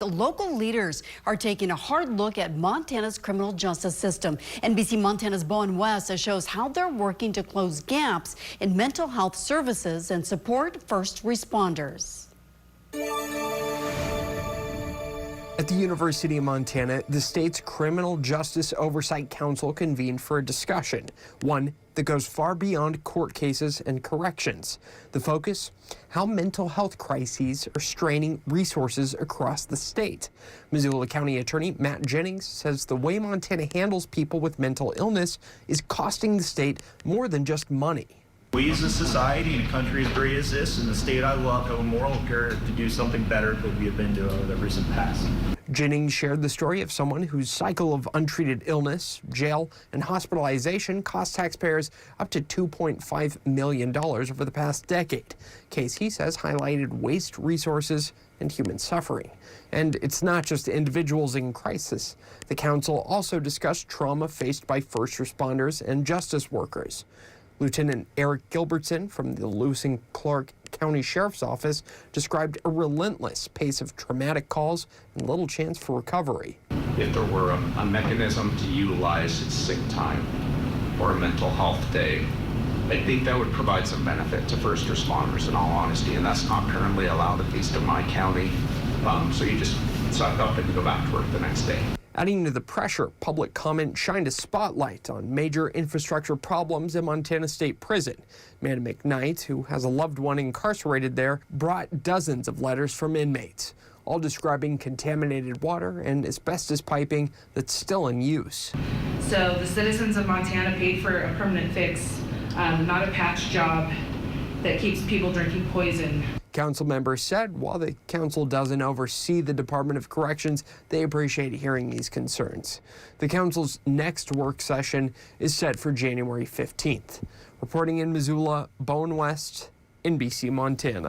The local leaders are taking a hard look at Montana's criminal justice system. NBC Montana's Bowen West shows how they're working to close gaps in mental health services and support first responders. At the University of Montana, the state's Criminal Justice Oversight Council convened for a discussion, one that goes far beyond court cases and corrections. The focus? How mental health crises are straining resources across the state. Missoula County Attorney Matt Jennings says the way Montana handles people with mental illness is costing the state more than just money. We as a society and a country as great as this and the state I love have a moral imperative to do something better than we have been doing in the recent past. Jennings shared the story of someone whose cycle of untreated illness, jail, and hospitalization cost taxpayers up to $2.5 million over the past decade. Case, he says, highlighted waste resources and human suffering. And it's not just individuals in crisis. The council also discussed trauma faced by first responders and justice workers. Lieutenant Eric Gilbertson from the Lewis and Clark County Sheriff's Office described a relentless pace of traumatic calls and little chance for recovery. If there were a mechanism to utilize sick time or a mental health day, I think that would provide some benefit to first responders, in all honesty, and that's not currently allowed, at least in my county. So you just suck up and go back to work the next day. Adding to the pressure, public comment shined a spotlight on major infrastructure problems in Montana State Prison. Amanda McKnight, who has a loved one incarcerated there, brought dozens of letters from inmates, all describing contaminated water and asbestos piping that's still in use. So the citizens of Montana paid for a permanent fix, not a patch job that keeps people drinking poison. Council members said while the council doesn't oversee the Department of Corrections, they appreciate hearing these concerns. The council's next work session is set for January 15th. Reporting in Missoula, Bowen West, NBC Montana.